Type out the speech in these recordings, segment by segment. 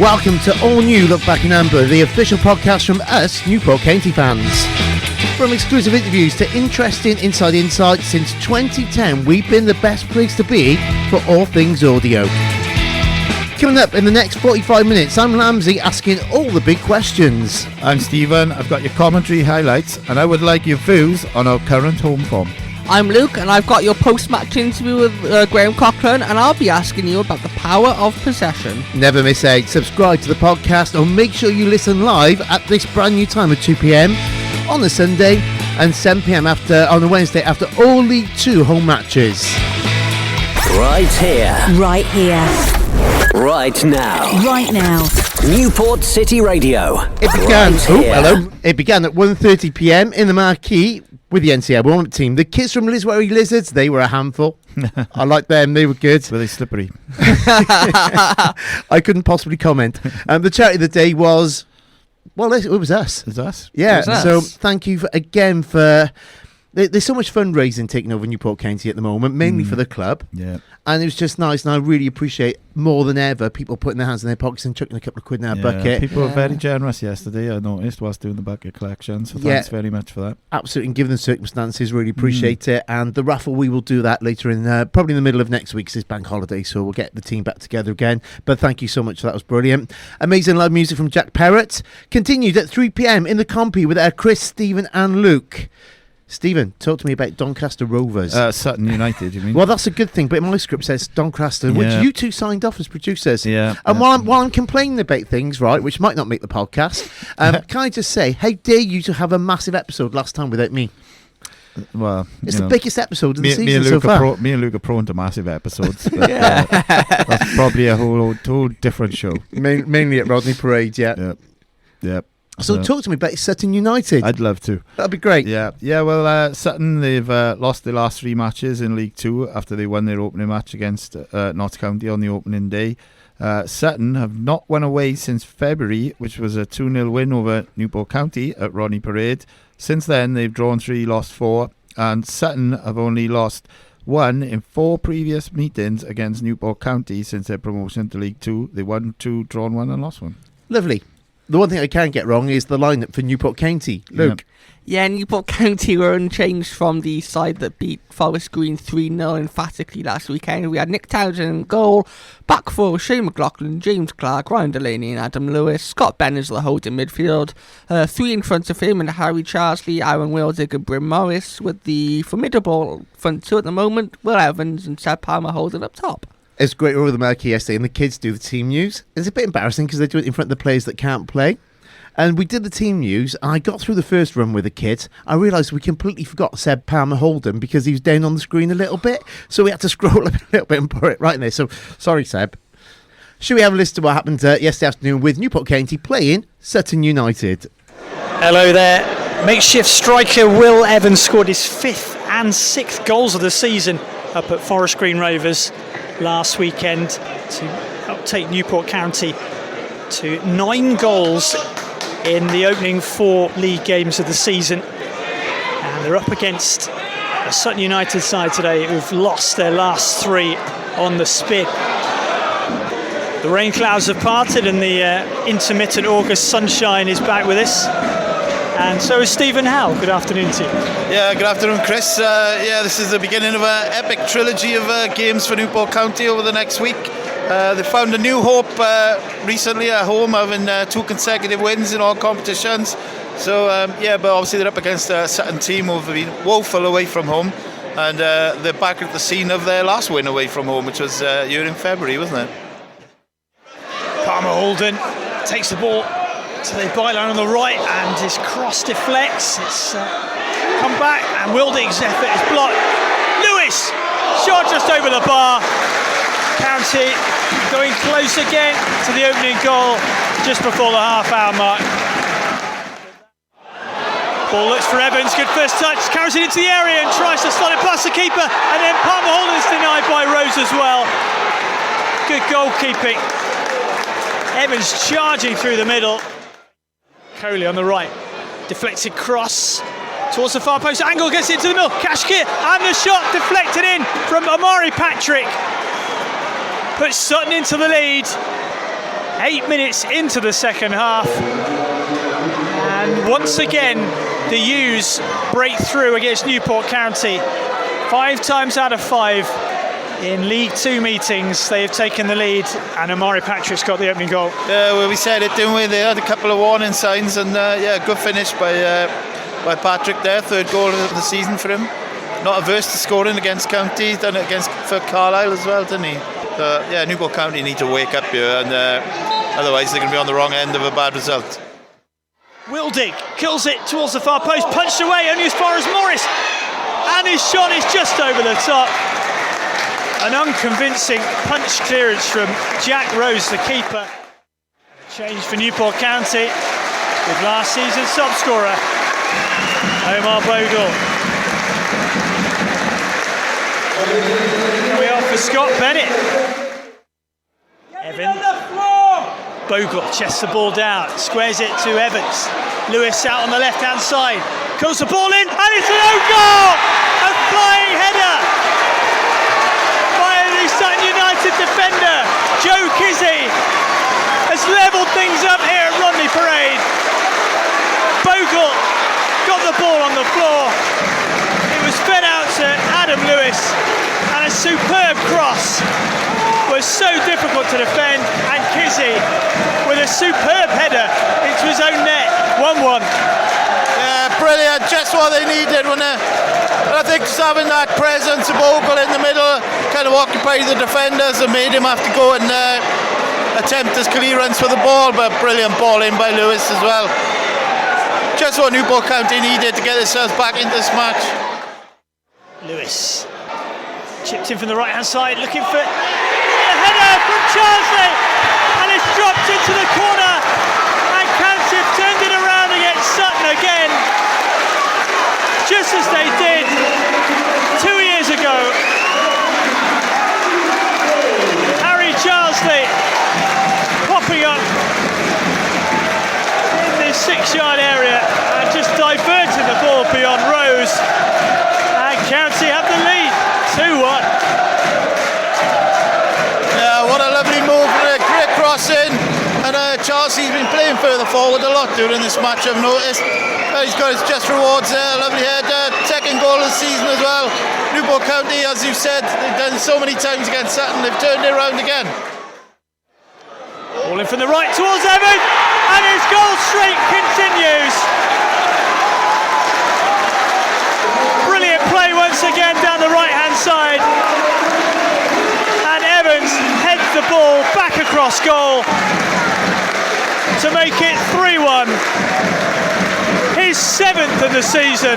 Welcome to All New Look Back in Amber, the official podcast from us Newport County fans. From exclusive interviews to interesting inside insights, since 2010 we've been the best place to be for all things audio. Coming up in the next 45 minutes, I'm Lamsie asking all the big questions. I'm Stephen, I've got your commentary highlights and I would like your views on our current home form. I'm Luke and I've got your post-match interview with Graham Cochran, and I'll be asking you about the power of possession. Never miss out. Subscribe to the podcast or make sure you listen live at this brand new time of 2 p.m. on the Sunday and 7 p.m. on the Wednesday after all League 2 home matches. Right here. Right here. Right now. Right now. Newport City Radio. It began. Right hello. It began at 1:30 p.m. in the marquee with the NCAA women's team. The kids from Lisworry Lizards, they were a handful. I like them. They were good. Were they slippery? I couldn't possibly comment. The charity of the day was, well, it was us. It was us. Yeah. It was us. So thank you again for. There's so much fundraising taking over Newport County at the moment, mainly for the club. Yeah. And it was just nice, and I really appreciate more than ever people putting their hands in their pockets and chucking a couple of quid in our bucket. People were very generous yesterday, I noticed, whilst doing the bucket collection, so thanks very much for that. Absolutely, and given the circumstances, really appreciate it. And the raffle, we will do that later in, probably in the middle of next week, 'cause it's bank holiday, so we'll get the team back together again. But thank you so much, that was brilliant. Amazing live music from Jack Perrott. Continued at 3 p.m. in the compy with Chris, Stephen and Luke. Stephen, talk to me about Doncaster Rovers. Sutton United, you mean? Well, that's a good thing, but my script says Doncaster, which you two signed off as producers. Yeah. And while I'm complaining about things, right, which might not make the podcast, can I just say, how dare you to have a massive episode last time without me? Well, it's the biggest episode of the season me and so Luke far. me and Luke are prone to massive episodes. But, that's probably a whole different show. Mainly at Rodney Parade, yeah. Yep. So talk to me about Sutton United. I'd love to. That'd be great. Yeah. Well, Sutton, they've lost their last 3 matches in League 2 after they won their opening match against Notts County on the opening day. Sutton have not won away since February, which was a 2-0 win over Newport County at Rodney Parade. Since then, they've drawn 3, lost 4, and Sutton have only lost 1 in 4 previous meetings against Newport County since their promotion to League 2. They won 2, drawn 1 and lost 1. Lovely. The one thing I can get wrong is the lineup for Newport County. Luke. Yeah, Newport County were unchanged from the side that beat Forest Green 3-0 emphatically last weekend. We had Nick Townsend in goal, back four Shane McLaughlin, James Clark, Ryan Delaney and Adam Lewis, Scott Benners the holding midfield, 3 in front of him and Harry Charsley, Aaron Wildig and Bryn Morris, with the formidable front two at the moment, Will Evans and Seb Palmer holding up top. It's great over the marquee yesterday, and the kids do the team news. It's a bit embarrassing because they do it in front of the players that can't play. And we did the team news, and I got through the first run with the kids. I realised we completely forgot Seb Palmer Holden because he was down on the screen a little bit. So we had to scroll up a little bit and put it right in there. So, sorry, Seb. Should we have a list of what happened yesterday afternoon with Newport County playing Sutton United? Hello there. Makeshift striker Will Evans scored his 5th and 6th goals of the season up at Forest Green Rovers last weekend to help take Newport County to 9 goals in the opening 4 league games of the season, and they're up against a Sutton United side today who've lost their last 3 on the spin. The rain clouds have parted and the intermittent August sunshine is back with us, and so is Stephen Howe. Good afternoon to you. Yeah, good afternoon, Chris. This is the beginning of an epic trilogy of games for Newport County over the next week. They found a new hope recently at home, having 2 consecutive wins in all competitions. So, but obviously they're up against a Sutton team who've been woeful away from home, and they're back at the scene of their last win away from home, which was here in February, wasn't it? Palmer Holden takes the ball to the byline on the right, and his cross deflects. It's come back, and Wildig's effort is blocked. Lewis, shot just over the bar. County going close again to the opening goal just before the half-hour mark. Ball looks for Evans, good first touch, carries it into the area and tries to slot it past the keeper, and then Palmer Holden is denied by Rose as well. Good goalkeeping. Evans charging through the middle. Coley on the right, deflected cross towards the far post, Angle gets into the middle, Kashkir, and the shot deflected in from Amari Patrick. Puts Sutton into the lead. 8 minutes into the second half. And once again, the U's break through against Newport County. 5 times out of 5 in League 2 meetings, they have taken the lead, and Omari Patrick's got the opening goal. Yeah, well, we said it, didn't we? They had a couple of warning signs, and good finish by Patrick there. 3rd goal of the season for him. Not averse to scoring against County. Done it for Carlisle as well, didn't he? Newport County need to wake up here, and otherwise they're going to be on the wrong end of a bad result. Wildig kills it towards the far post, punched away only as far as Morris, and his shot is just over the top. An unconvincing punch clearance from Jack Rose, the keeper. Change for Newport County with last season's top scorer, Omar Bogle. Here we are for Scott Bennett. Evan. Bogle chests the ball down, squares it to Evans. Lewis out on the left-hand side, curls the ball in, and it's an own goal! A flying header by the Sutton United defender, Joe Kizzy, has levelled things up here at Rodney Parade. Bogle got the ball on the floor. It was fed out to Adam Lewis, and a superb cross was so difficult to defend, and Kizzy with a superb header into his own net. 1-1. Yeah, brilliant, just what they needed, wasn't it? And I think just having that presence of Bogle in the middle kind of occupied the defenders and made him have to go and attempt his clearance for the ball, but brilliant ball in by Lewis as well. Just what Newport County needed to get themselves back into this match. Lewis chipped in from the right hand side, looking for a header from Charlesley, and it's dropped into the corner, and County have turned it around against Sutton again, just as they did 2 years ago. Harry Charlesley popping up in the 6-yard area and just diverting the ball beyond Rose, and County have the lead, 2-1. Yeah, what a lovely move, great crossing, and Charlesley's been playing further forward a lot during this match, I've noticed. He's got his just rewards there, lovely header, 2nd goal of the season as well. Newport County, as you've said, they've done so many times against Sutton, they've turned it around again. Ball in from the right towards Evan, and his goal streak continues. Brilliant play once again down the right hand side, and Evans heads the ball back across goal to make it 3-1. His 7th of the season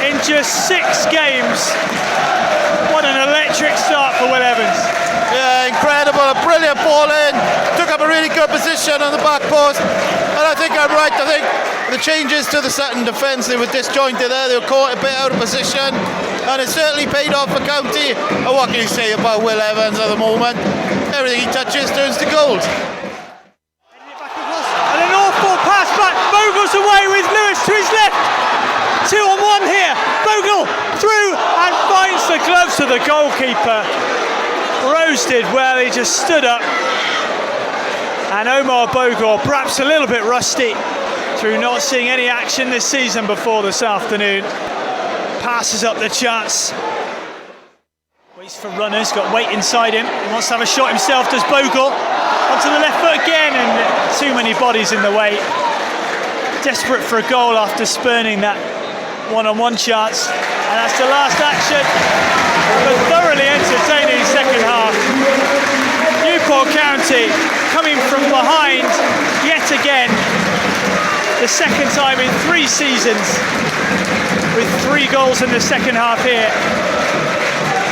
in just 6 games. What an electric start for Will Evans. Yeah, incredible, a brilliant ball in, took up a really good position on the back post, and I think I'm right, I think the changes to the Sutton defence, they were disjointed there, they were caught a bit out of position, and it certainly paid off for County. And what can you say about Will Evans at the moment? Everything he touches turns to gold. And an awful pass back, Bogle's away with Lewis to his left. 2-on-1 here, Bogle through and finds the gloves of the goalkeeper. Rose did well, he just stood up, and Omar Bogle, perhaps a little bit rusty through not seeing any action this season before this afternoon, passes up the chance. Waits for runners, got weight inside him, he wants to have a shot himself, does Bogle, onto the left foot again, and too many bodies in the way. Desperate for a goal after spurning that one-on-one chance, and that's the last action of a thoroughly entertaining second half. Newport County coming from behind yet again, the second time in 3 seasons, with 3 goals in the second half here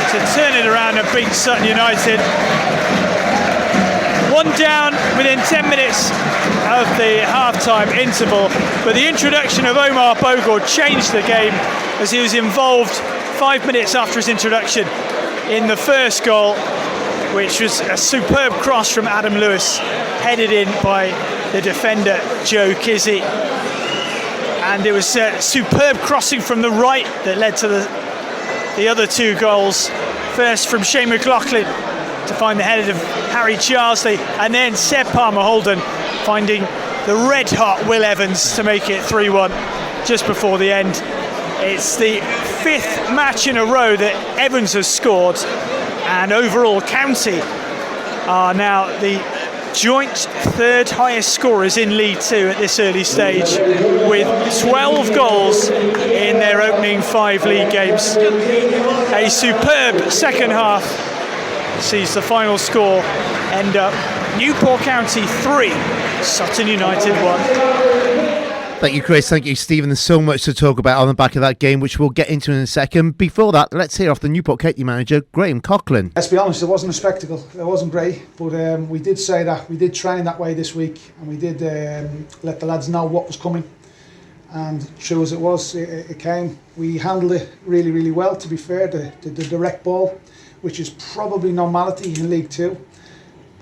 to turn it around and beat Sutton United. 1 down within 10 minutes of the half-time interval, but the introduction of Omar Bogle changed the game as he was involved 5 minutes after his introduction in the first goal, which was a superb cross from Adam Lewis, headed in by the defender Joe Kizzy, and it was superb crossing from the right that led to the other 2 goals. First from Shane McLaughlin to find the header of Harry Charsley, and then Seb Palmer-Holden finding the red-hot Will Evans to make it 3-1 just before the end. It's the 5th match in a row that Evans has scored, and overall County are now the joint 3rd highest scorers in League 2 at this early stage, with 12 goals in their opening 5 league games. A superb second half sees the final score end up Newport County 3, Sutton United 1. Thank you, Chris. Thank you, Stephen. There's so much to talk about on the back of that game, which we'll get into in a second. Before that, let's hear off the Newport County manager, Graham Coughlin. Let's be honest, it wasn't a spectacle. It wasn't great, but we did say that. We did train that way this week, and we did let the lads know what was coming. And true as it was, it came. We handled it really, really well, to be fair. The direct ball, which is probably normality in League 2.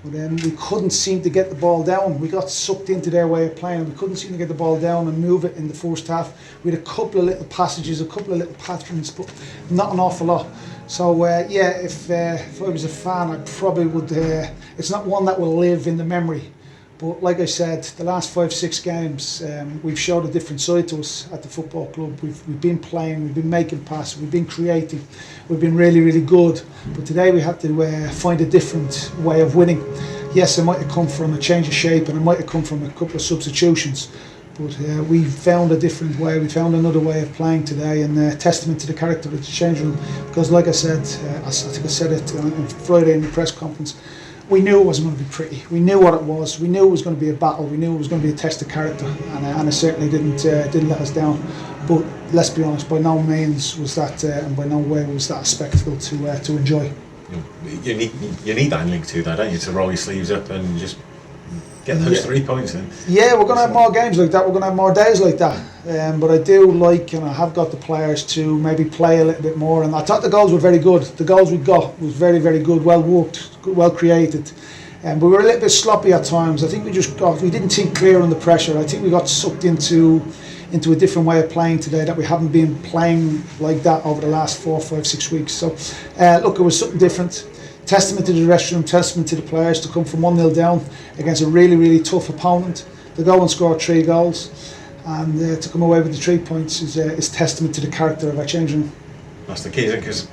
But we couldn't seem to get the ball down. We got sucked into their way of playing. We couldn't seem to get the ball down and move it in the first half. We had a couple of little passages, a couple of little patterns, but not an awful lot. So if I was a fan, I probably would. It's not one that will live in the memory. But like I said, the last 5-6 games, we've showed a different side to us at the football club. We've been playing, we've been making passes, we've been creative, we've been really, really good. But today we had to find a different way of winning. Yes, it might have come from a change of shape, and it might have come from a couple of substitutions. But we found a different way. We found another way of playing today, and testament to the character of the change room. Because, like I said, I think I said it on Friday in the press conference. We knew it wasn't going to be pretty. We knew what it was. We knew it was going to be a battle. We knew it was going to be a test of character, and it certainly didn't let us down. But let's be honest, by no means was that, and by no way was that a spectacle to enjoy. You need that in League 2, though, don't you, to roll your sleeves up and just get those 3 points in. Yeah, we're going to have more games like that. We're going to have more days like that. But I do like, and I have got the players to maybe play a little bit more. And I thought the goals were very good. The goals we got was very, very good, well worked, well created. But we were a little bit sloppy at times. I think we didn't think clear under pressure. I think we got sucked into a different way of playing today, that we haven't been playing like that over the last 4, 5, 6 weeks. So look, it was something different. Testament to the dressing room, testament to the players to come from 1-0 down against a really, really tough opponent, to go and score 3 goals, and to come away with the 3 points is testament to the character of our change room. That's the key, isn't it? Because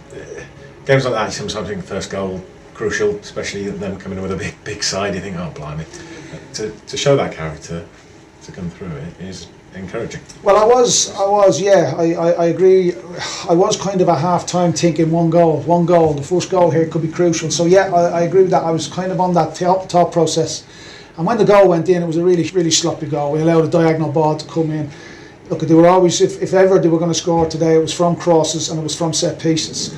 games like that, sometimes think first goal crucial, especially them coming in with a big side. You think, oh blimey, to show that character, to come through it is encouraging. Well, I was, yeah, I agree. I was kind of at half time thinking one goal, the first goal here could be crucial. So yeah, I agree with that. I was kind of on that top process, and when the goal went in, it was a really, really sloppy goal. We allowed a diagonal ball to come in. Look, they were always, if ever they were going to score today, it was from crosses and it was from set pieces.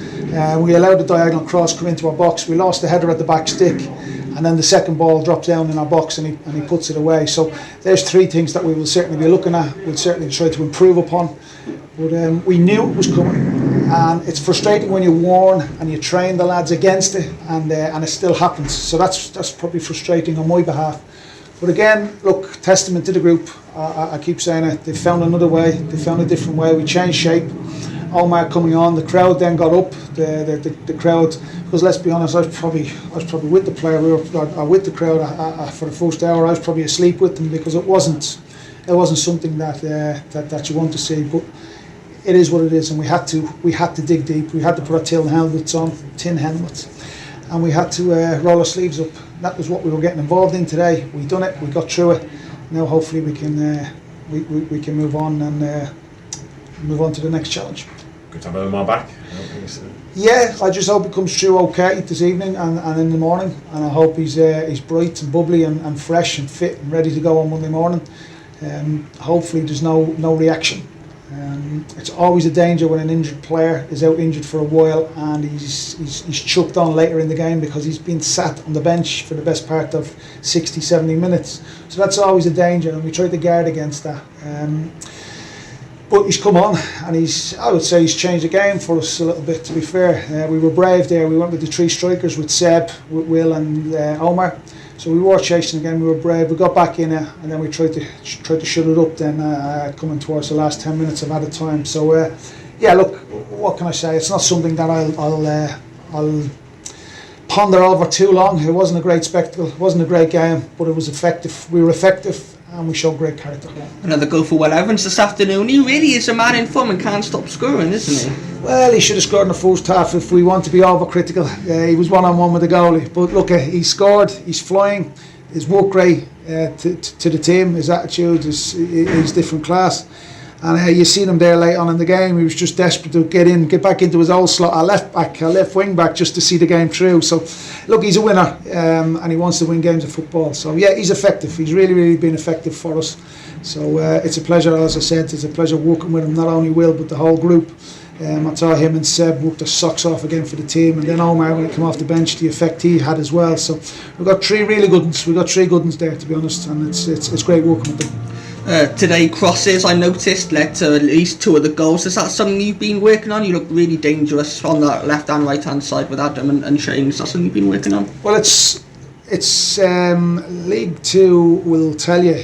We allowed the diagonal cross come into our box. We lost the header at the back stick, and then the second ball drops down in our box and he puts it away. So there's 3 things that we will certainly be looking at. We'll certainly try to improve upon. But we knew it was coming, and it's frustrating when you warn and you train the lads against it, and it still happens. So that's probably frustrating on my behalf. But again, look, testament to the group. I keep saying it. They found another way. They found a different way. We changed shape. Omar coming on, the crowd then got up. The crowd, because let's be honest, I was probably with the player. We were with the crowd for the first hour. I was probably asleep with them, because it wasn't something that you want to see. But it is what it is, and we had to dig deep. We had to put our tin helmets on, and we had to roll our sleeves up. That was what we were getting involved in today. We done it. We got through it. Now hopefully we can move on and move on to the next challenge. Good to have Omar back. Yeah, I just hope it comes through okay this evening and in the morning, and I hope he's bright and bubbly and fresh and fit and ready to go on Monday morning. Hopefully there's no reaction. It's always a danger when an injured player is out injured for a while and he's chucked on later in the game, because he's been sat on the bench for the best part of 60-70 minutes. So that's always a danger, and we try to guard against that. But he's come on, and I would say he's changed the game for us a little bit, to be fair. We were brave there. We went with the 3 strikers, with Seb, with Will and Omar. So we were chasing again, we were brave. We got back in it, and then we tried to shut it up then, coming towards the last 10 minutes of added time. So yeah, look, what can I say? It's not something that I'll ponder over too long. It wasn't a great spectacle, it wasn't a great game, but it was effective. We were effective and we showed great character. Another goal for Will Evans this afternoon. He really is a man in form and can't stop scoring, isn't he? Well, he should have scored in the first half if we want to be overcritical. He was one-on-one with the goalie, but look, he scored, he's flying, his work rate to the team, his attitude is different class. And you seen him there late on in the game. He was just desperate to get back into his old slot, a left wing back, just to see the game through. So, look, he's a winner, and he wants to win games of football. So, yeah, he's effective. He's really, really been effective for us. So, it's a pleasure, as I said, it's a pleasure working with him. Not only Will, but the whole group. I saw him and Seb work their socks off again for the team, and then Omar, when he came off the bench, the effect he had as well. So, we've got three really good ones. We've got three good ones there, to be honest, and it's great working with them. Today, crosses, I noticed, led to at least 2 of the goals. Is that something you've been working on? You look really dangerous on that left and right hand side with Adam and Shane. Is that something you've been working on? Well, it's League 2 will tell you.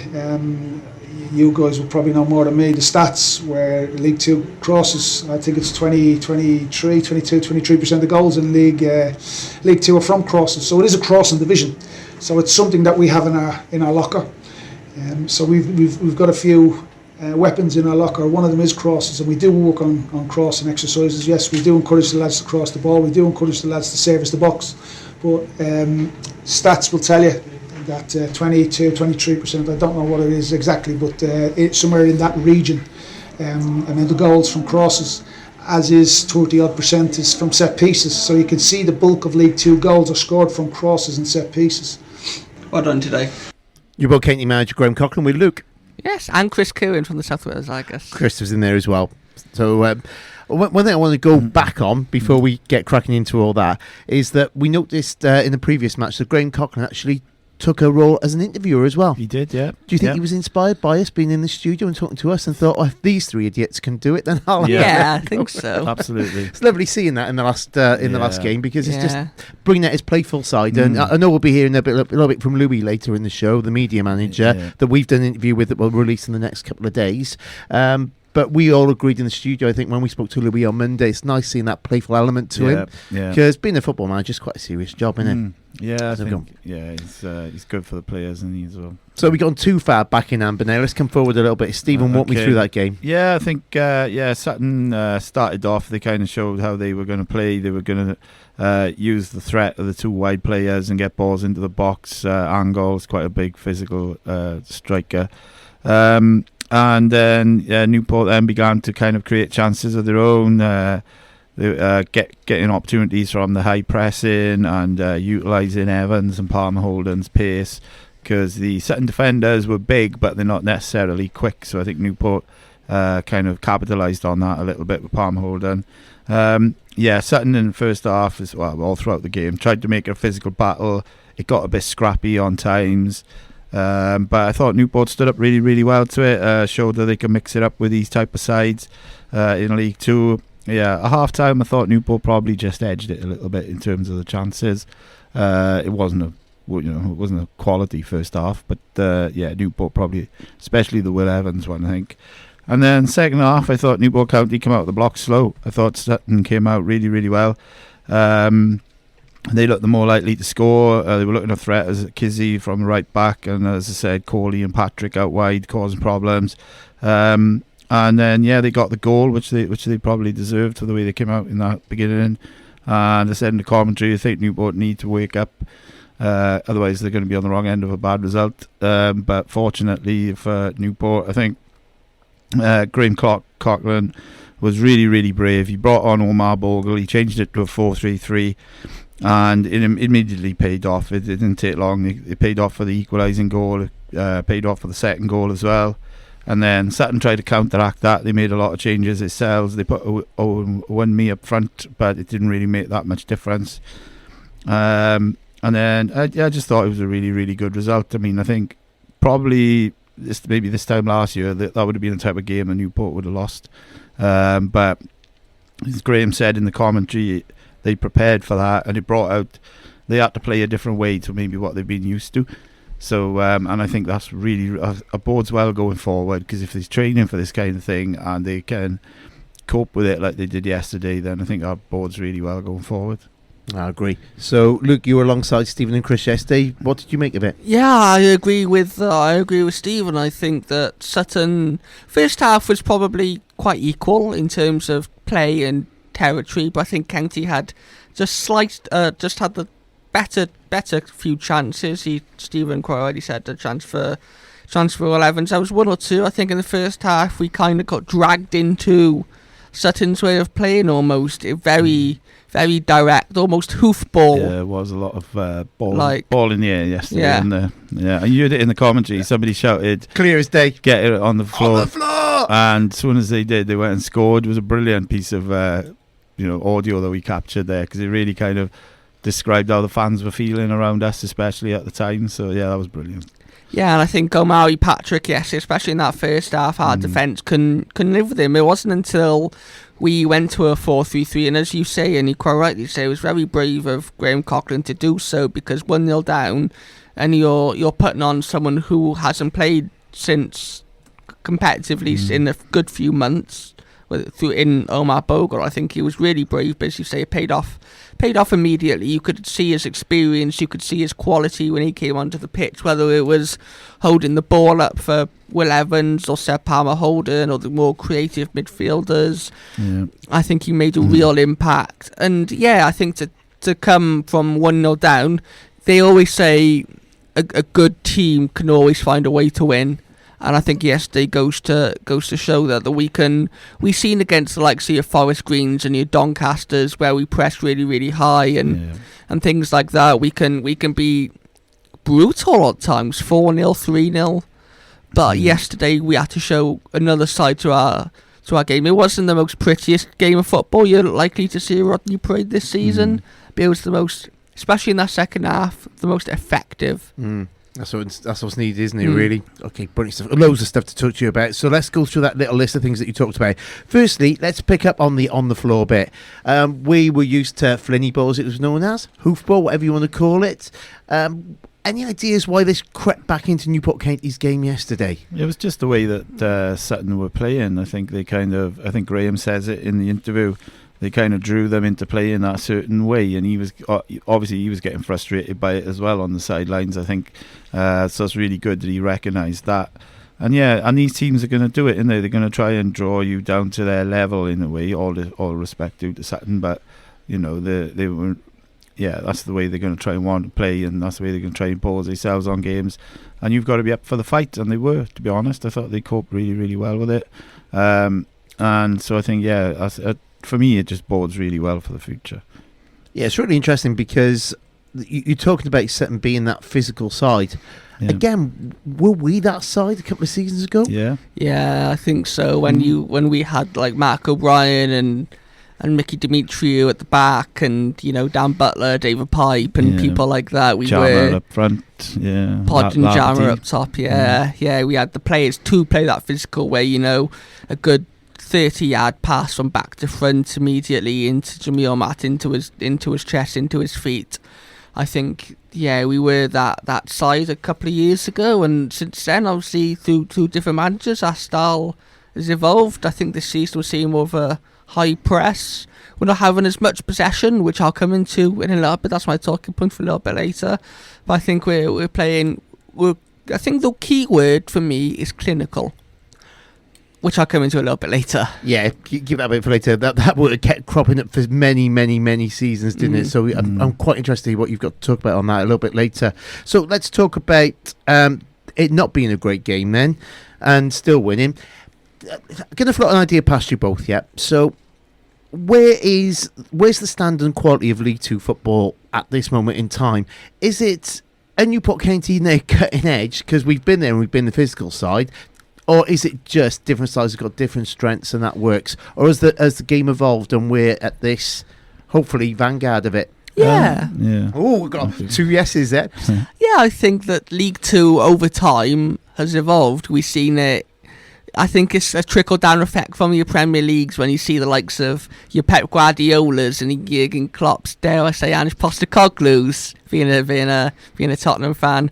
You guys will probably know more than me. The stats where League 2 crosses, I think it's 23% of goals in League 2 are from crosses. So it is a crossing division. So it's something that we have in our locker. So we've got a few weapons in our locker. One of them is crosses, and we do work on crossing exercises. Yes, we do encourage the lads to cross the ball. We do encourage the lads to service the box. But stats will tell you that 23%, I don't know what it is exactly, but it's somewhere in that region. And then the goals from crosses, as is 30% is from set pieces. So you can see the bulk of League 2 goals are scored from crosses and set pieces. Well done today. Newport County manager Graham Coughlin with Luke. Yes, and Chris Curran from the South Wales, I guess. Chris was in there as well. So one thing I want to go back on before we get cracking into all that is that we noticed in the previous match that Graham Coughlin actually took a role as an interviewer as well. He did, yeah. Do you think he was inspired by us being in the studio and talking to us and thought, if these 3 idiots can do it, then I'll Yeah, I think so. Absolutely. It's lovely seeing that in the last game because it's just bringing out his playful side. And I know we'll be hearing a little bit from Louis later in the show, the media manager that we've done an interview with that we'll release in the next couple of days. But we all agreed in the studio, I think, when we spoke to Louis on Monday, it's nice seeing that playful element to him. Because being a football manager is quite a serious job, isn't it? Yeah, I think, he's good for the players, and as well. So we've gone too far back in Amber now. Let's come forward a little bit. Stephen, walk me through that game. Yeah, I think Sutton started off. They kind of showed how they were going to play. They were going to use the threat of the 2 wide players and get balls into the box. Angol's quite a big physical striker. And then Newport then began to kind of create chances of their own. Getting opportunities from the high pressing and utilising Evans and Palmer Holden's pace, because the Sutton defenders were big but they're not necessarily quick, so I think Newport kind of capitalised on that a little bit with Palmer Holden. Sutton in the first half, as well, all throughout the game, tried to make it a physical battle. It got a bit scrappy on times, but I thought Newport stood up really, really well to it, showed that they can mix it up with these type of sides in League 2. Yeah, at half time I thought Newport probably just edged it a little bit in terms of the chances. It wasn't a quality first half, but Newport probably, especially the Will Evans one, I think. And then second half I thought Newport County came out of the block slow. I thought Sutton came out really, really well. They looked the more likely to score. They were looking a threat as Kizzy from the right back, and as I said, Corley and Patrick out wide causing problems. And then they got the goal, which they probably deserved for the way they came out in that beginning. And I said in the commentary, I think Newport need to wake up, otherwise they're going to be on the wrong end of a bad result. But fortunately for Newport, I think Graham Coughlin was really, really brave. He brought on Omar Bogle, he changed it to a 4-3-3, and it immediately paid off. It didn't take long. It paid off for the equalising goal, paid off for the second goal as well. And then Sutton tried to counteract that. They made a lot of changes themselves. They put Owen Me up front, but it didn't really make that much difference. And then I just thought it was a really, really good result. I mean, I think probably maybe this time last year that would have been the type of game that Newport would have lost. But as Graham said in the commentary, they prepared for that, and it brought out, they had to play a different way to maybe what they've been used to. So, and I think that's really bodes well going forward, because if there's training for this kind of thing and they can cope with it like they did yesterday, then I think that bodes really well going forward. I agree. So, Luke, you were alongside Stephen and Chris yesterday. What did you make of it? Yeah, I agree with Stephen. I think that Sutton first half was probably quite equal in terms of play and territory, but I think County had just had the better few chances. Stephen quite already said the transfer 11s. There was one or two. I think in the first half we kind of got dragged into Sutton's way of playing almost. Very direct, almost hoofball. Yeah, there was a lot of ball in the air yesterday. Yeah. And you heard it in the commentary. Somebody shouted, "Clear as day, get it on the floor!" On the floor! And as soon as they did, they went and scored. It was a brilliant piece of audio that we captured there, because it really kind of described how the fans were feeling around us, especially at the time. So yeah, that was brilliant. Yeah, and I think Omari Patrick, yes, especially in that first half, our defence couldn't live with him. It wasn't until we went to a 4-3-3, and as you say, and you quite rightly say, it was very brave of Graham Coughlin to do so, because 1-0 down, and you're putting on someone who hasn't played since competitively in a good few months in Omar Bogle. I think he was really brave, but as you say, it paid off immediately. You could see his experience, you could see his quality when he came onto the pitch, whether it was holding the ball up for Will Evans or Seb Palmer-Houlden or the more creative midfielders. Yeah. I think he made a real impact. And yeah, I think to come from 1-0 down, they always say a good team can always find a way to win. And I think yesterday goes to show that we've seen against the likes of your Forest Greens and your Doncasters, where we press really, really high and things like that. We can be brutal at times, 4-0, 3-0. But yesterday we had to show another side to our game. It wasn't the most prettiest game of football you're likely to see Rodney Parade this season, but it was the most, especially in that second half, the most effective. That's what's needed, isn't it, really? Okay, brilliant stuff. Loads of stuff to talk to you about. So let's go through that little list of things that you talked about. Firstly, let's pick up on the floor bit. We were used to flinny balls, it was known as, hoofball, whatever you want to call it. Any ideas why this crept back into Newport County's game yesterday? It was just the way that Sutton were playing. I think Graham says it in the interview. They kind of drew them into playing that certain way, and he was getting frustrated by it as well on the sidelines, I think. So it's really good that he recognised that. And these teams are going to do it, aren't they? They're going to try and draw you down to their level in a way. All respect due to Sutton, but they were. Yeah, that's the way they're going to try and want to play, and that's the way they're going to try and impose themselves on games. And you've got to be up for the fight, and they were, to be honest. I thought they coped really, really well with it. And so I think, for me, it just bodes really well for the future. Yeah, it's really interesting because you're talking about Sutton being that physical side. Yeah. Again, were we that side a couple of seasons ago? Yeah, I think so. When we had like Mark O'Brien and Mickey Demetriou at the back, and Dan Butler, David Pipe, and people like that, we Jammer up front, Pod and Jammer up top. We had the players to play that physical way. A good 30-yard pass from back to front immediately into Jamil Matt, into his chest, into his feet. I think, we were that side a couple of years ago, and since then, obviously, through different managers, our style has evolved. I think this season we're seeing more of a high press. We're not having as much possession, which I'll come into in a little bit. That's my talking point for a little bit later. But I think we're playing. I think the key word for me is clinical, which I'll come into a little bit later. Yeah, give that a bit for later. That word kept cropping up for many, many, many seasons, didn't it? So I'm quite interested in what you've got to talk about on that a little bit later. So let's talk about it not being a great game then, and still winning. I'm going to float an idea past you both, So where's the standard and quality of League 2 football at this moment in time? Is it a Newport County near cutting edge, because we've been there and we've been the physical side, or is it just different sides have got different strengths and that works? Or has the game evolved and we're at this, hopefully, vanguard of it? Yeah. Oh, we've got 2 yeses there. Yeah, I think that League 2 over time has evolved. We've seen it. I think it's a trickle-down effect from your Premier Leagues when you see the likes of your Pep Guardiolas and your Jurgen Klopps, dare I say, Ange Postecoglou's, being a Tottenham fan,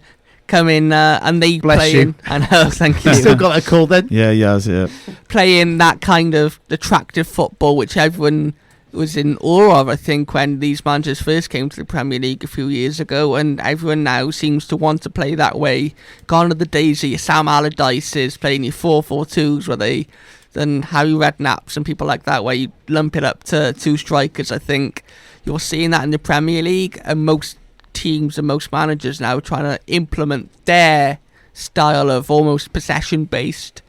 come in and they play in. I know, thank you. You still got a call then? Yeah, he has, yeah. Playing that kind of attractive football, which everyone was in awe of, I think, when these managers first came to the Premier League a few years ago, and everyone now seems to want to play that way. Gone are the days of your Sam Allardyce's playing your 4-4-2s then Harry Redknapp's and people like that, where you lump it up to two strikers. I think you're seeing that in the Premier League, and most teams and most managers now trying to implement their style of almost possession-based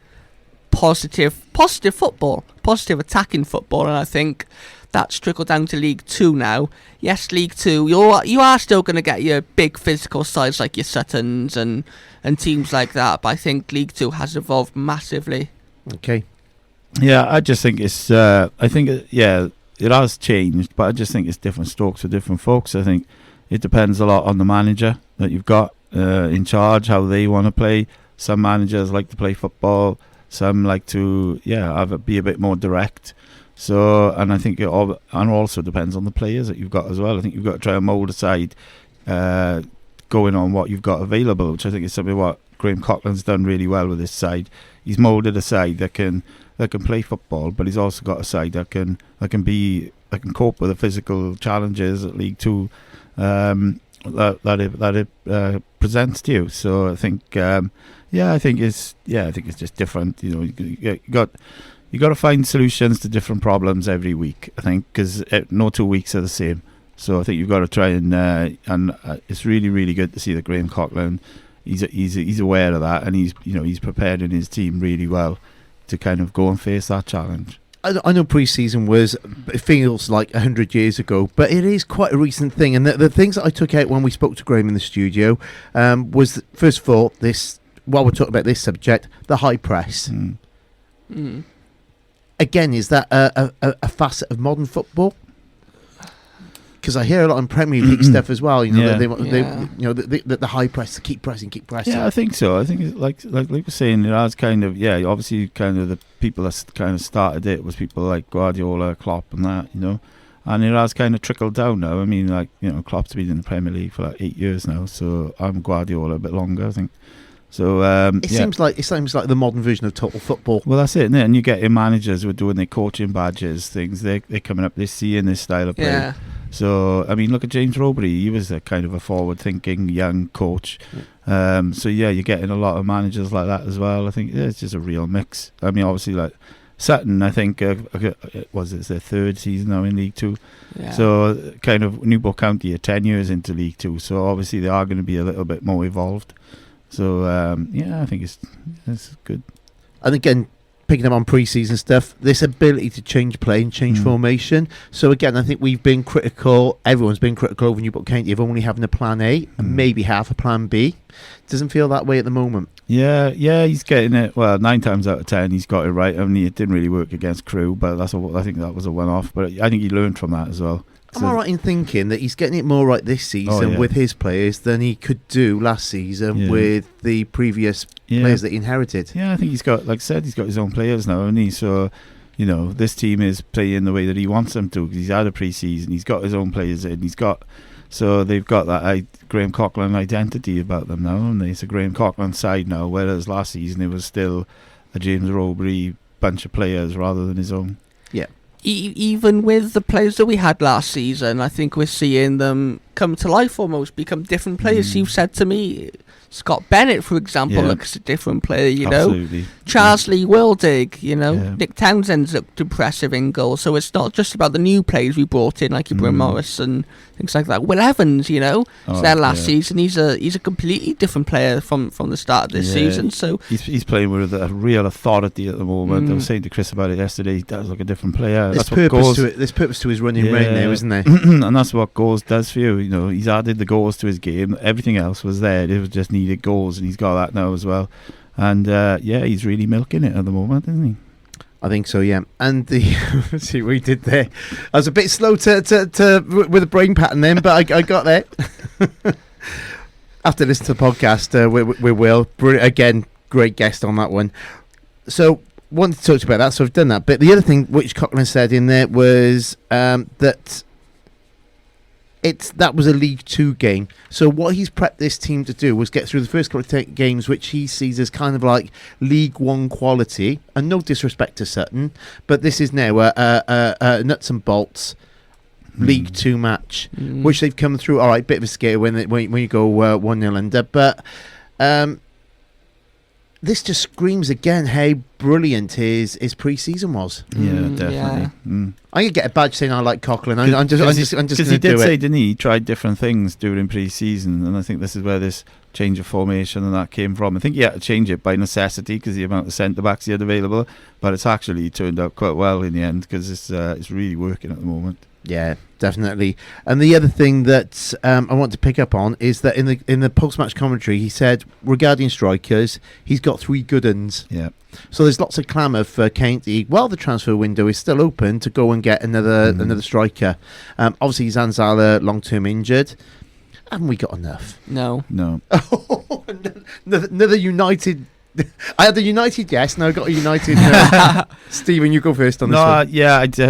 positive football, positive attacking football, and I think that's trickled down to League 2 now. Yes, League 2, you are still going to get your big physical sides like your Suttons and teams like that, but I think League 2 has evolved massively. Okay. Yeah, I just think it's. It has changed, but I just think it's different strokes for different folks. I think it depends a lot on the manager that you've got in charge, how they want to play. Some managers like to play football. Some like to be a bit more direct. So, and I think it also depends on the players that you've got as well. I think you've got to try and mould a side going on what you've got available, which I think is something what Graham Coughlin's done really well with this side. He's moulded a side that can play football, but he's also got a side that can cope with the physical challenges at League 2 that it presents to you. So I think I think it's just different. You know, you got to find solutions to different problems every week, I think, because no 2 weeks are the same. So I think you've got to try and it's really, really good to see that Graham Coughlin, he's aware of that, and he's prepared in his team really well to kind of go and face that challenge. I know pre-season it feels like 100 years ago, but it is quite a recent thing. And the things that I took out when we spoke to Graham in the studio was, first of all, while we're talking about this subject, the high press. Again, is that a facet of modern football? Because I hear a lot in Premier League stuff as well. You know, the high press, to keep pressing. Yeah, I think so. I think it's like we're saying, it has kind of obviously kind of the people that kind of started it was people like Guardiola, Klopp, and that, you know, and it has kind of trickled down now. I mean, like, you know, Klopp's been in the Premier League for like 8 years now, so I'm Guardiola a bit longer, I think. So it seems like the modern version of total football. Well, that's it, isn't it? And you get your managers who are doing their coaching badges, things. They're coming up, they're seeing this style of play. Yeah. So I mean, look at James Robery. He was a kind of a forward-thinking young coach. So you're getting a lot of managers like that as well. I think it's just a real mix. I mean, obviously, like Sutton, I think it's their third season now in League 2. Yeah. So kind of Newport County are 10 years into League 2. So obviously they are going to be a little bit more evolved. So I think it's good. And again, picking up on pre-season stuff, this ability to change play and change formation. So again, I think we've been critical. Everyone's been critical over Newport County of only having a plan A and maybe half a plan B. Doesn't feel that way at the moment. Yeah, he's getting it. Well, 9 times out of 10, he's got it right. I mean, it didn't really work against Crewe, but I think that was a one-off. But I think he learned from that as well. Am I right in thinking that he's getting it more right this season with his players than he could do last season with the previous players that he inherited? Yeah, I think he's got, like I said, he's got his own players now, and so, you know, this team is playing the way that he wants them to, because he's had a pre-season, he's got his own players in, so they've got that Graham Coughlin identity about them now, and it's a Graham Coughlin side now, whereas last season it was still a James Robery bunch of players rather than his own. Yeah. Even with the players that we had last season, I think we're seeing them come to life almost, become different players. You've said to me, Scott Bennett, for example, looks a different player, you Absolutely. know. Charles Lee Wildig, you know. Nick Townsend's looked impressive in goal. So it's not just about the new players we brought in, like Ibrahim Morris and things like that. Will Evans, you know, was there last season. He's a completely different player from the start of this season. So he's playing with a real authority at the moment. I was saying to Chris about it yesterday. He does look a different player. There's purpose to his running reign now, isn't there? And that's what goals does for you. You know, he's added the goals to his game. Everything else was there. It was just needed goals, and he's got that now as well. And he's really milking it at the moment, isn't he? I think so, yeah. And see what we did there. I was a bit slow to with a brain pattern then, but I got there. After listening to the podcast, we will. Again, great guest on that one. So, wanted to talk about that, so I've done that. But the other thing which Coughlin said in there was that that was a League Two game. So what he's prepped this team to do was get through the first couple of games, which he sees as kind of like League One quality. And no disrespect to Sutton, but this is now a nuts and bolts League Two match, which they've come through. All right, bit of a scare when you go 1-0 under, but this just screams again how brilliant his pre-season was. Yeah, definitely. Yeah. Mm. I'm gonna get a badge saying I like Coughlin. I'm just Because gonna he did do say, it. didn't he tried different things during pre-season, and I think this is where this change of formation and that came from. I think he had to change it by necessity because the amount of centre-backs he had available, but it's actually turned out quite well in the end because it's really working at the moment. Yeah, definitely. And the other thing that I want to pick up on is that in the post-match commentary, he said regarding strikers, he's got 3 good uns. Yeah. So there's lots of clamour for County, while the transfer window is still open, to go and get another striker. Obviously, Zanzala long-term injured. Haven't we got enough? No. Another United. I had a United yes, now I've got a United no. Stephen, you go first on this one.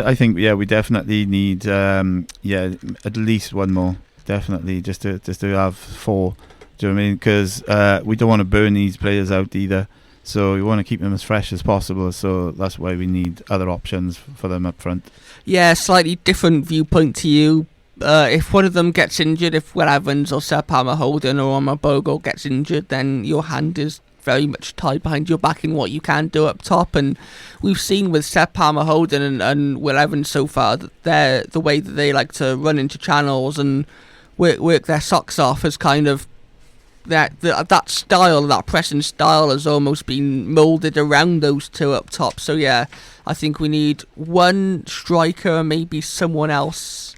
I think we definitely need at least one more, definitely, just to have 4. Do you know what I mean? Because we don't want to burn these players out either, so we want to keep them as fresh as possible, so that's why we need other options for them up front. Yeah, slightly different viewpoint to you. If one of them gets injured, if Will Evans or Sir Palmer Holden or Omar Bogle gets injured, then your hand is very much tied behind your back in what you can do up top. And we've seen with Sir Palmer Holden and Will Evans so far that the way that they like to run into channels and work their socks off has kind of that style, that pressing style has almost been moulded around those 2 up top. So yeah, I think we need one striker, maybe someone else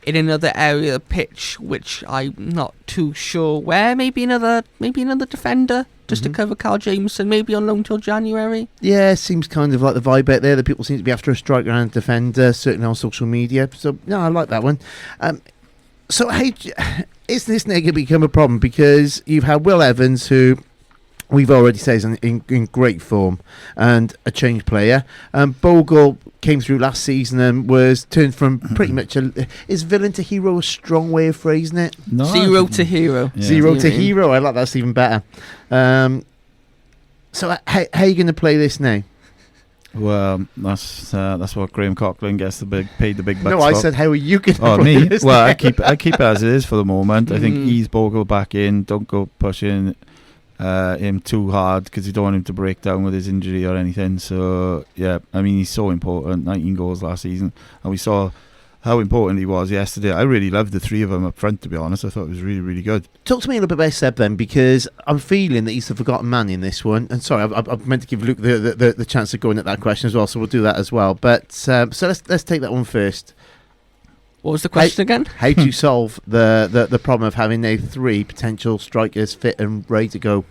in another area of the pitch, which I'm not too sure where. Maybe another defender just to cover Carl Jameson, maybe on loan till January. Yeah, seems kind of like the vibe out there. The people seem to be after a striker and a defender, certainly on social media. So no, I like that one. So hey, is this now going to become a problem? Because you've had Will Evans, who we've already said is in great form and a change player. Bogle came through last season and was turned from pretty much is villain to hero a strong way of phrasing it? No, Zero to hero. Yeah. Zero to hero. I like that's even better. So how are you going to play this now? Well, that's what Graham Coughlin gets paid the big bucks. No, I said how are you going to play me? This well, I keep it as it is for the moment. I think ease Bogle back in. Don't go pushing him too hard because you don't want him to break down with his injury or anything. So yeah, I mean, he's so important. 19 goals last season, and we saw how important he was yesterday. I really loved the 3 of them up front, to be honest. I thought it was really, really good. Talk to me a little bit about Seb then, because I'm feeling that he's the forgotten man in this one. And sorry, I've meant to give Luke the chance of going at that question as well, so we'll do that as well. But so let's take that one first. What was the question again? How do you solve the problem of having now 3 potential strikers fit and ready to go?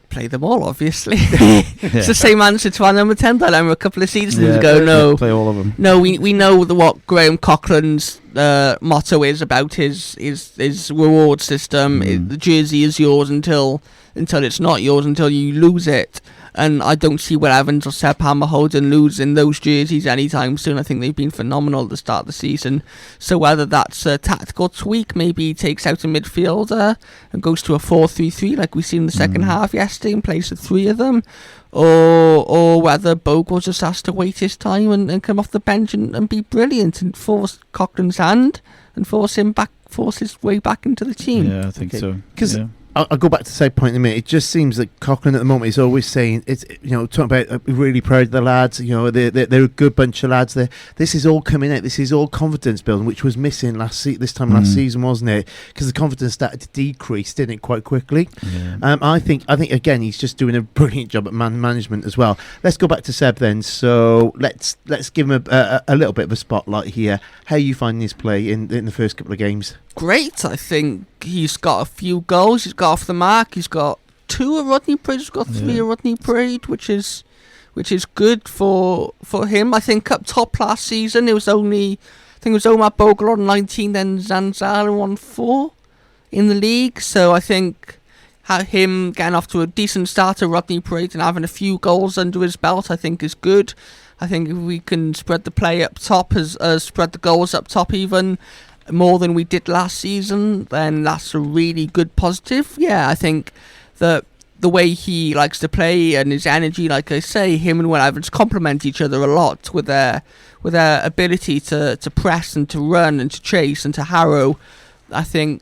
Play them all, obviously. It's the same answer to our number 10 dilemma a couple of seasons ago. No, play all of them. No, we know what Graham Coughlin's motto is about his reward system. The jersey is yours until it's not yours, until you lose it. And I don't see Will Evans or Sir Palmer Holden losing those jerseys anytime soon. I think they've been phenomenal at the start of the season. So whether that's a tactical tweak, maybe he takes out a midfielder and goes to a 4-3-3 like we seen in the second half yesterday and plays the 3 of them, or whether Bogle just has to wait his time and come off the bench and be brilliant and force Coughlin's hand and force his way back into the team. Yeah, I think so. Because I'll go back to the same point in a minute. It just seems that Coughlin at the moment is always saying, it's talking about really proud of the lads. They're a good bunch of lads. This is all coming out. This is all confidence building, which was missing last season, wasn't it? Because the confidence started to decrease, didn't it, quite quickly? Yeah. I think again he's just doing a brilliant job at management as well. Let's go back to Seb then. So let's give him a little bit of a spotlight here. How are you finding his play in the first couple of games? Great. I think he's got a few goals. He's got off the mark. He's got 2 at Rodney Parade. He's got 3 at Rodney Parade, which is good for him. I think up top last season it was Omar Bogle on 19, then Zanzala on 4 in the league. So I think him getting off to a decent start at Rodney Parade and having a few goals under his belt, I think is good. I think if we can spread the play up top, as spread the goals up top even. more than we did last season, then that's a really good positive. Yeah, I think that the way he likes to play and his energy, like I say, him and Will Evans complement each other a lot with their ability to press and to run and to chase and to harrow. I think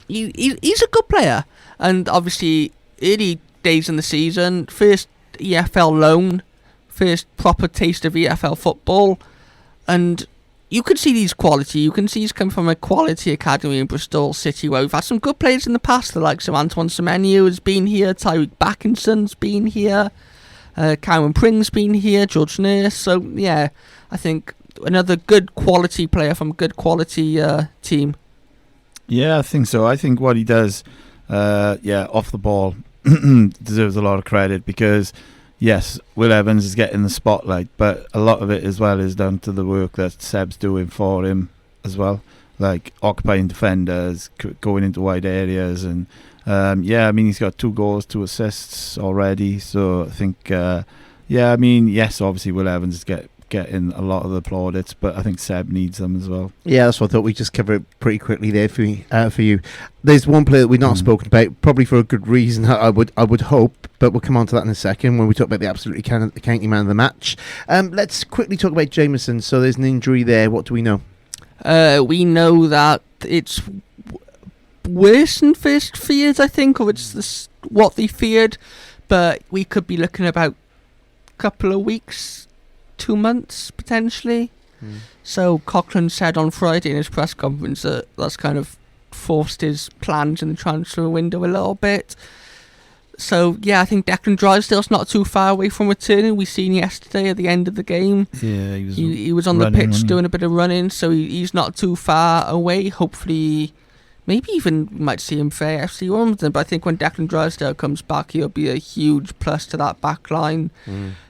he's a good player. And obviously, early days in the season, first EFL loan, first proper taste of EFL football, and you can see these quality. You can see he's come from a quality academy in Bristol City where we've had some good players in the past, the likes of Antoine Semenyo has been here, Tyreek Backinson's been here, Cameron Pring's been here, George Nurse. So, yeah, I think another good quality player from a good quality team. Yeah, I think so. I think what he does, off the ball, deserves a lot of credit because, yes, Will Evans is getting the spotlight, but a lot of it as well is down to the work that Seb's doing for him as well, like occupying defenders, going into wide areas, and he's got 2 goals, 2 assists already. So I think, yes, obviously Will Evans is getting a lot of the plaudits, but I think Seb needs them as well. Yeah, that's what I thought. We just cover it pretty quickly there for you. There's one player that we've not spoken about, probably for a good reason, I would hope, but we'll come on to that in a second when we talk about the absolutely county man of the match. Let's quickly talk about Jameson. So there's an injury there. What do we know? We know that it's worse than first feared, I think, or it's what they feared, but we could be looking about a couple of weeks, 2 months potentially. So Cochran said on Friday in his press conference that that's kind of forced his plans in the transfer window a little bit. So yeah, I think Declan Drysdale's not too far away from returning. We seen yesterday at the end of the game. Yeah, he was on the pitch doing a bit of running, so he's not too far away. Hopefully, maybe even we might see him for AFC Wimbledon. But I think when Declan Drysdale comes back, he'll be a huge plus to that back line.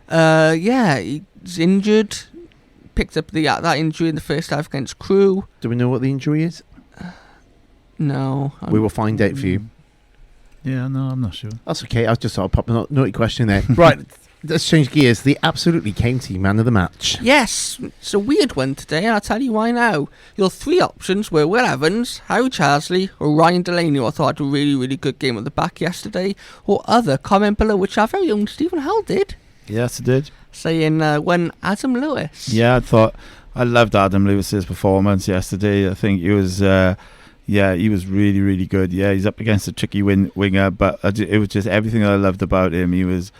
He's injured. Picked up that injury in the first half against Crewe. Do we know what the injury is? No. We will find out for you. Yeah, no, I'm not sure. That's okay. I just thought I'd pop a naughty question there. Right, let's change gears. The absolutely county man of the match. Yes, it's a weird one today, and I'll tell you why now. Your 3 options were Will Evans, Harry Charsley, or Ryan Delaney, who I thought had a really, really good game at the back yesterday, or other. Comment below, which our very own Stephen Hull did. Yes, it did. Saying when Adam Lewis. Yeah, I loved Adam Lewis's performance yesterday. I think he was, he was really, really good. Yeah, he's up against a tricky winger, but it was just everything I loved about him. He was,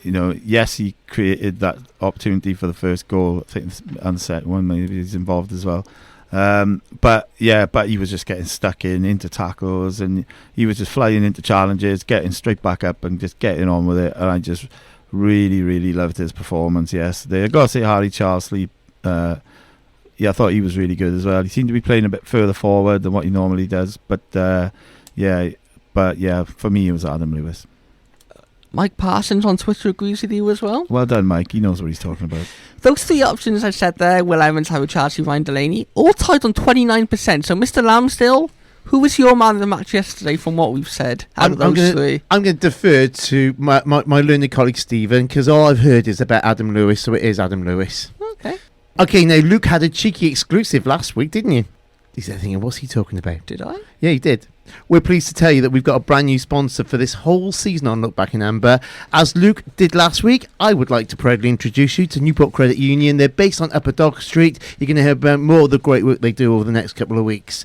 yes, he created that opportunity for the first goal. I think on the second one, maybe he's involved as well. But he was just getting stuck into tackles, and he was just flying into challenges, getting straight back up and just getting on with it. And I just really, really loved his performance yesterday. I got to say, Harry Charsley, I thought he was really good as well. He seemed to be playing a bit further forward than what he normally does. But for me, it was Adam Lewis. Mike Parsons on Twitter agrees with you as well. Well done, Mike. He knows what he's talking about. Those 3 options I said there, Will Evans, Harry Charsley, Ryan Delaney, all tied on 29%. So, Mr. Lamsie, who was your man of the match yesterday from what we've said out of those 3? I'm going to defer to my learned colleague Stephen, because all I've heard is about Adam Lewis, so it is Adam Lewis. Okay, now Luke had a cheeky exclusive last week, didn't you? He's thinking, what's he talking about? Did I? Yeah, he did. We're pleased to tell you that we've got a brand new sponsor for this whole season on Look Back in Amber. As Luke did last week, I would like to proudly introduce you to Newport Credit Union. They're based on Upper Dog Street. You're going to hear about more of the great work they do over the next couple of weeks.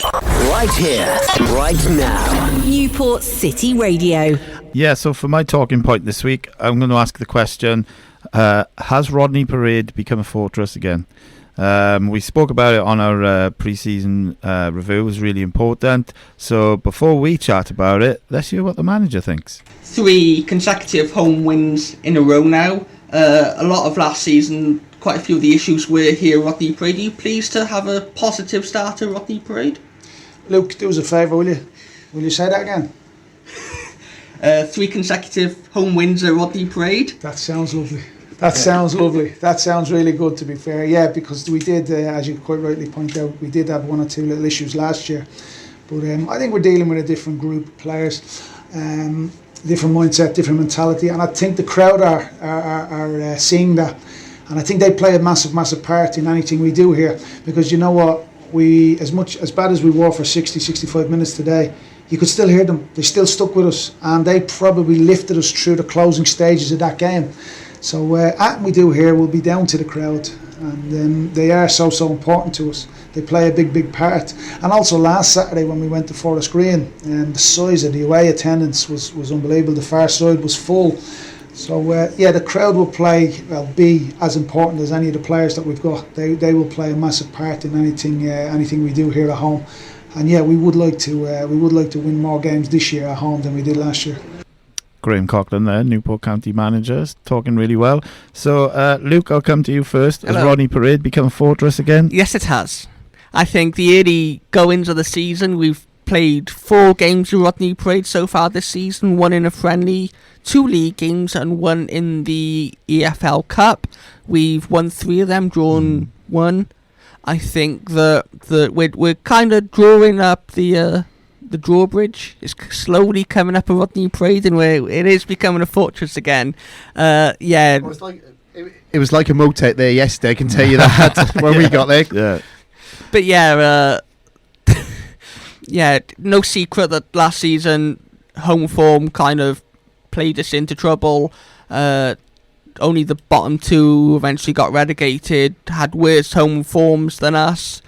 Right here, right now. Newport City Radio. Yeah, so for my talking point this week, I'm going to ask the question, has Rodney Parade become a fortress again? We spoke about it on our pre-season review. It was really important. So before we chat about it, let's hear what the manager thinks. 3 consecutive home wins in a row now. A lot of last season, quite a few of the issues were here at Rodney Parade. Are you pleased to have a positive start at Rodney Parade? Luke, do us a favour, will you? Will you say that again? 3 consecutive home wins at Rodney Parade. That sounds lovely. That sounds lovely. That sounds really good, to be fair. Yeah, because we did, as you quite rightly point out, we did have 1 or 2 little issues last year. But I think we're dealing with a different group of players, different mindset, different mentality, and I think the crowd are seeing that. And I think they play a massive part in anything we do here, because you know what, we, as bad as we were for 60-65 minutes today, you could still hear them. They still stuck with us, and they probably lifted us through the closing stages of that game. So anything we do here will be down to the crowd, and they are so important to us. They play a big part. And also last Saturday when we went to Fortress Green, the size of the away attendance was unbelievable. The far side was full. So the crowd will be as important as any of the players that we've got. They will play a massive part in anything we do here at home. And we would like to win more games this year at home than we did last year. Graham Coughlin there, Newport County manager, talking really well. So Luke, I'll come to you first. Hello. Has Rodney Parade become a fortress again? Yes, it has. I think the early goings of the season, we've played 4 games of Rodney Parade so far this season, 1 in a friendly, 2 league games and 1 in the EFL Cup. We've won 3 of them, drawn 1. I think that we're kind of drawing up the drawbridge. It's slowly coming up a Rodney Parade, and it is becoming a fortress again. It was like a motet there yesterday, I can tell you that, when we got there. Yeah. But no secret that last season home form kind of played us into trouble. Only the bottom 2 eventually got relegated, had worse home forms than us.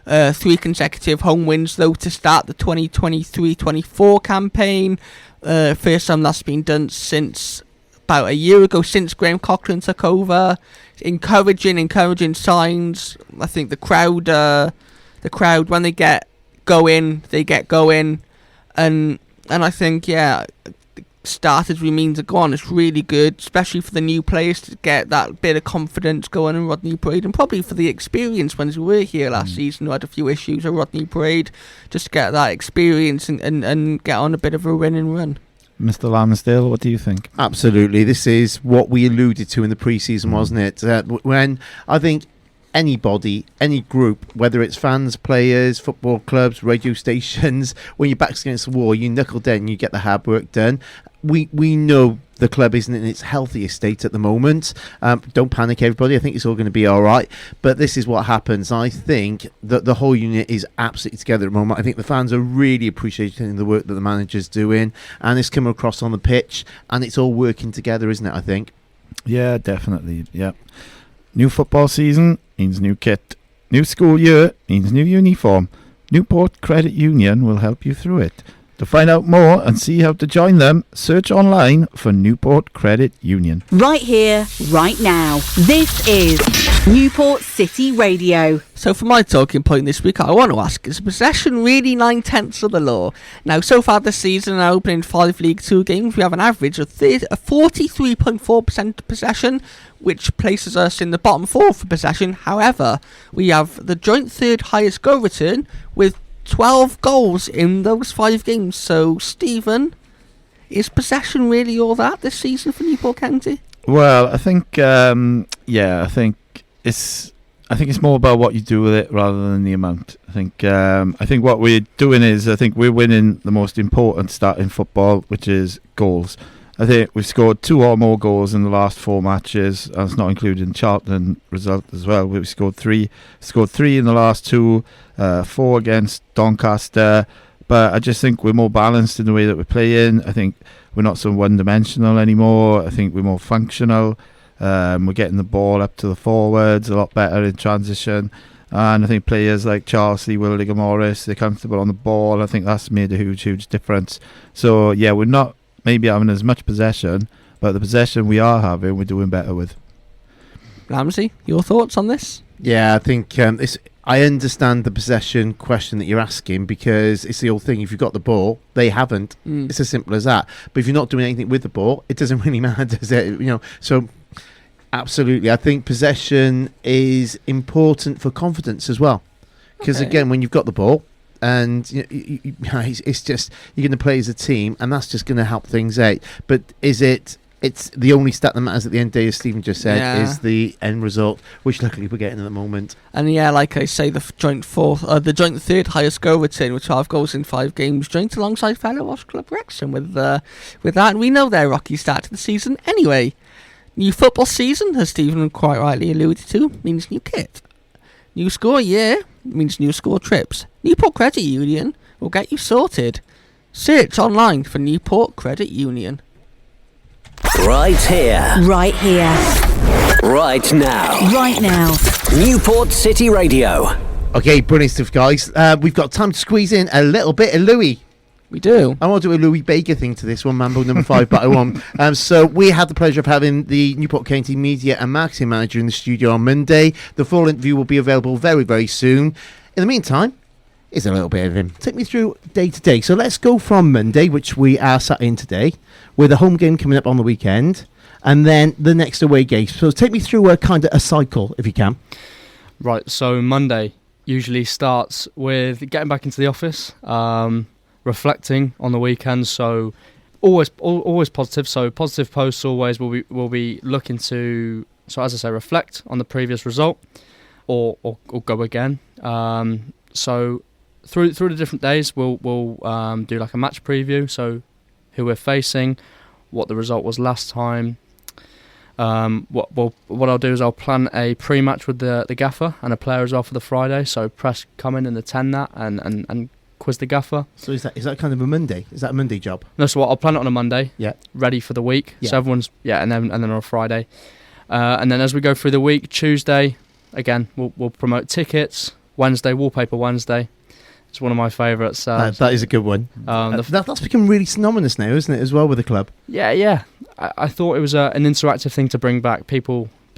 3 consecutive home wins though to start the 2023-24 campaign. First time that's been done since about a year ago, since Graham Coughlin took over. Encouraging signs. I think the crowd when they get going, and I think starters remains a gone. It's really good, especially for the new players to get that bit of confidence going in Rodney Parade, and probably for the experience ones who were here last season who had a few issues at Rodney Parade, just to get that experience and get on a bit of a winning run. Mr. Lamsie, what do you think? Absolutely. This is what we alluded to in the pre-season, wasn't it? When I think anybody, any group, whether it's fans, players, football clubs, radio stations, when your back's against the wall, you knuckle down, you get the hard work done. We know the club isn't in its healthiest state at the moment. Don't panic, everybody. I think it's all going to be all right. But this is what happens. I think that the whole unit is absolutely together at the moment. I think the fans are really appreciating the work that the manager's doing, and it's coming across on the pitch, and it's all working together, isn't it, I think? Yeah, definitely. Yeah. New football season means new kit. New school year means new uniform. Newport Credit Union will help you through it. To find out more and see how to join them, search online for Newport Credit Union. Right here, right now. This is Newport City Radio. So for my talking point this week, I want to ask, is possession really 9/10 of the law? Now, so far this season, in our opening 5 League 2 games, we have an average of 43.4% possession, which places us in the bottom 4 for possession. However, we have the joint 3rd highest goal return with 12 goals in those 5 games. So, Stephen, is possession really all that this season for Newport County? Well, I think, I think it's more about what you do with it rather than the amount. I think what we're doing is, I think we're winning the most important stat in football, which is goals. I think we've scored 2 or more goals in the last 4 matches. That's not including Charlton result as well. We've scored 3. Scored 3 in the last 2, 4 against Doncaster. But I just think we're more balanced in the way that we're playing. I think we're not so one-dimensional anymore. I think we're more functional. We're getting the ball up to the forwards a lot better in transition. And I think players like Charlsie, Willigan Morris, they're comfortable on the ball. I think that's made a huge difference. So, yeah, we're not maybe having as much possession, but the possession we are having, we're doing better with. Lamsie, your thoughts on this? Yeah, I think I understand the possession question that you're asking, because it's the old thing. If you've got the ball, they haven't. It's as simple as that. But if you're not doing anything with the ball, it doesn't really matter, does it? So absolutely, I think possession is important for confidence as well. Because again, when you've got the ball, and it's just, you're going to play as a team, and that's just going to help things out. But it's the only stat that matters at the end of the day, as Stephen just said, is the end result, which luckily we're getting at the moment. And like I say, the joint 3rd highest goal return with 12 goals in 5 games, joint alongside fellow Welsh club Wrexham with that. And we know their rocky start to the season anyway. New football season, as Stephen quite rightly alluded to, means new kit. New score year means new score trips. Newport Credit Union will get you sorted. Search online for Newport Credit Union. Right here. Right here. Right now. Right now. Newport City Radio. Okay, brilliant stuff, guys. We've got time to squeeze in a little bit of Louis. We do. I want to do a Louis Baker thing to this one, Mambo number 5, but I won't. So we had the pleasure of having the Newport County Media and Marketing Manager in the studio on Monday. The full interview will be available very, very soon. In the meantime, here's a little bit of him. Take me through day to day. So let's go from Monday, which we are sat in today, with a home game coming up on the weekend, and then the next away game. So take me through a kind of a cycle, if you can. Right, so Monday usually starts with getting back into the office, reflecting on the weekend, so always positive. So positive posts always will be looking to, so as I say, reflect on the previous result or go again. So through the different days we'll do like a match preview, so who we're facing, what the result was last time. What I'll do is I'll plan a pre-match with the gaffer and a player as well for the Friday, so press come in and attend that and quiz the gaffer. So is that kind of a Monday? Is that a Monday job? No, so I'll plan it on a Monday. Yeah. Ready for the week. Yeah. So everyone's and then on a Friday, and then as we go through the week, Tuesday again we'll promote tickets. Wednesday, Wallpaper Wednesday. It's one of my favourites. That is a good one. That's become really synonymous now, isn't it, as well with the club? Yeah. I thought it was an interactive thing to bring back.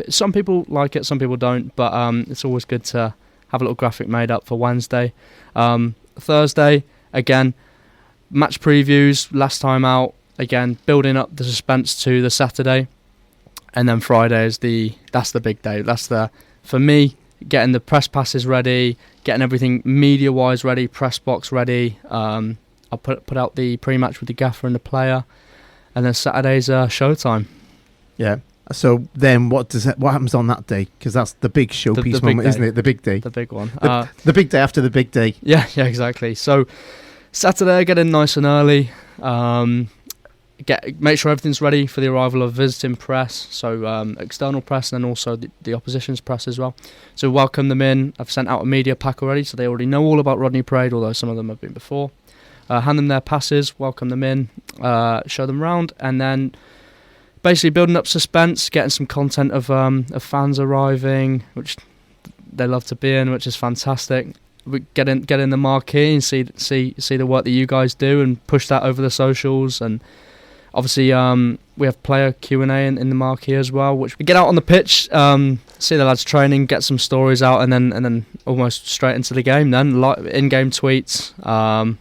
Some people like it, some people don't, but it's always good to have a little graphic made up for Wednesday. Thursday, again, match previews, last time out, again, building up the suspense to the Saturday. And then Friday is that's the big day. For me, getting the press passes ready, getting everything media-wise ready, press box ready. I'll put out the pre-match with the gaffer and the player. And then Saturday's showtime. Yeah. So then what happens on that day? Because that's the big showpiece moment, isn't it? The big day. The big one. The big day after the big day. Yeah, exactly. So Saturday, get in nice and early. Make sure everything's ready for the arrival of visiting press. So external press and then also the opposition's press as well. So welcome them in. I've sent out a media pack already, so they already know all about Rodney Parade, although some of them have been before. Hand them their passes, welcome them in, show them round, and then basically building up suspense, getting some content of fans arriving, which they love to be in, which is fantastic. We get in the marquee and see the work that you guys do and push that over the socials. And obviously we have player Q&A in the marquee as well, which we get out on the pitch, see the lads training, get some stories out, and then almost straight into the game. Then in-game tweets,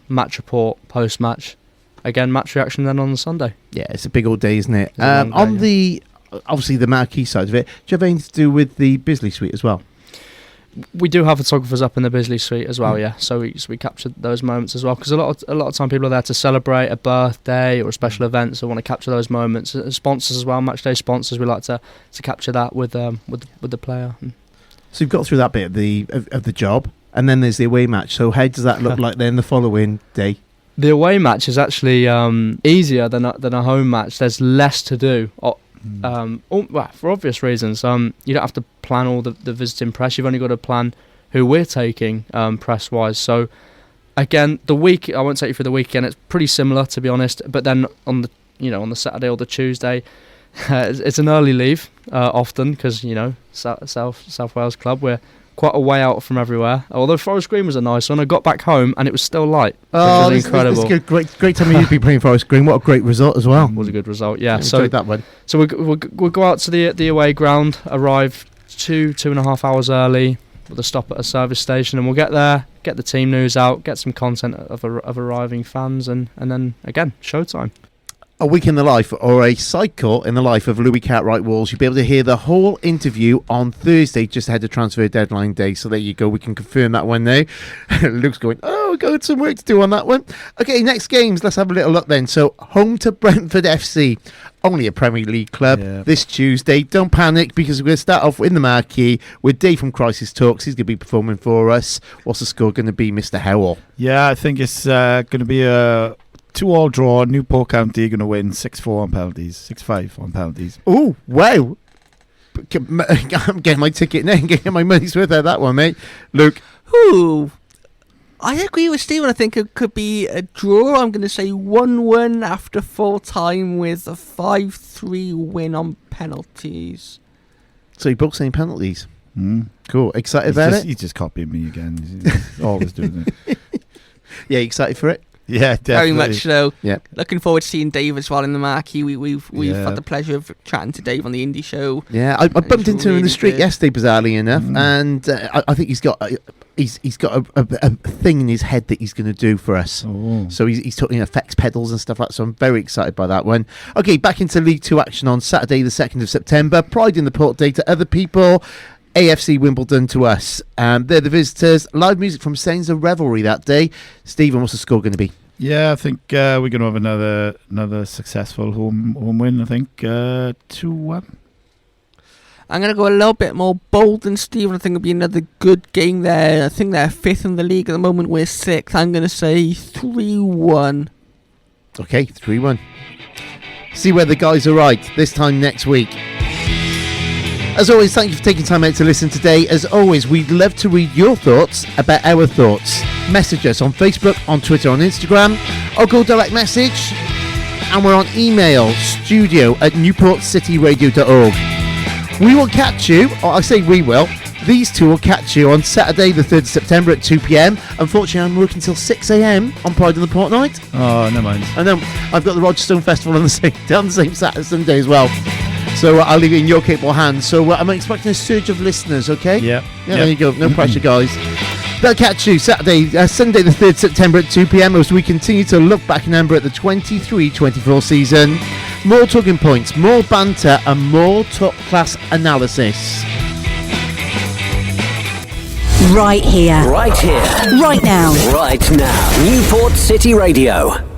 match report, post-match, again match reaction. Then on the Sunday. Yeah, it's a big old day, isn't it? On Obviously the marquee side of it, do you have anything to do with the Bisley Suite as well? We do have photographers up in the Bisley Suite as well, yeah. So we captured those moments as well, because a lot of time people are there to celebrate a birthday or a special event, so we want to capture those moments. Sponsors as well, match day sponsors, we like to capture that with the player. So you've got through that bit of the job, and then there's the away match. So how does that look like then the following day? The away match is actually easier than a home match. There's less to do. For obvious reasons. You don't have to plan all the visiting press. You've only got to plan who we're taking press wise. So again, the week, I won't take you through the weekend. It's pretty similar, to be honest. But then on the Saturday or the Tuesday, it's an early leave often, because South Wales club, we're quite a way out from everywhere. Although Forest Green was a nice one, I got back home and it was still light. Oh, which was incredible! It's good, great time of you to be playing Forest Green. What a great result as well. It was a good result, yeah. So that one. So we'll go out to the away ground, arrive 2.5 hours early with a stop at a service station, and we'll get there, get the team news out, get some content of arriving fans, and then again showtime. A week in the life, or a cycle in the life of Louis Cartwright Walls. You'll be able to hear the whole interview on Thursday, just ahead of transfer deadline day. So there you go. We can confirm that one now. Luke's going, we've got some work to do on that one. Okay, next games. Let's have a little look then. So home to Brentford FC. Only a Premier League club this Tuesday. Don't panic, because we're going to start off in the marquee with Dave from Crisis Talks. He's going to be performing for us. What's the score going to be, Mr. Howell? Yeah, I think it's going to be a 2-2 draw. Newport County going to win 6-4 on penalties, 6-5 on penalties. Oh, wow. I'm getting my ticket now, getting my money's worth out of that one, mate. Luke. Ooh. I agree with Stephen. I think it could be a draw. I'm going to say 1-1 after full time with a 5-3 win on penalties. So you're both saying penalties. Cool. Excited about it? He's just copying me again. He's always doing it. Yeah, excited for it? Yeah, definitely. Very much so. Yeah. Looking forward to seeing Dave as well in the marquee. We've had the pleasure of chatting to Dave on the indie show. Yeah, I bumped into him in the street yesterday, bizarrely enough, and I think he's got a thing in his head that he's going to do for us. Oh. So he's talking effects pedals and stuff like that. So I'm very excited by that one. Okay, back into League 2 action on Saturday, the 2nd of September. Pride in the Port Day to other people. AFC Wimbledon to us. They're the visitors. Live music from Saints of Revelry that day. Stephen, what's the score going to be? Yeah, I think we're going to have another successful home win. I think 2-1. I'm going to go a little bit more bold than Stephen. I think it'll be another good game there. I think they're 5th in the league at the moment. We're 6th. I'm going to say 3-1. Okay, 3-1. See where the guys are right this time next week. As always, thank you for taking time out to listen today. As always, we'd love to read your thoughts about our thoughts. Message us on Facebook, on Twitter, on Instagram, or go direct message. And we're on email, studio@newportcityradio.org. We will catch you, or I say we will, these two will catch you on Saturday the 3rd of September at 2 p.m. Unfortunately, I'm working till 6 a.m. on Pride in the Port night. Oh, never mind. And then I've got the Rochester Festival on the same Saturday, Sunday as well. So I'll leave it in your capable hands. So I'm expecting a surge of listeners, okay? Yeah. There you go. No pressure, guys. They'll catch you Sunday the 3rd September at 2 p.m. as we continue to look back in amber at the 23-24 season. More talking points, more banter, and more top-class analysis. Right here. Right here. Right now. Right now. Newport City Radio.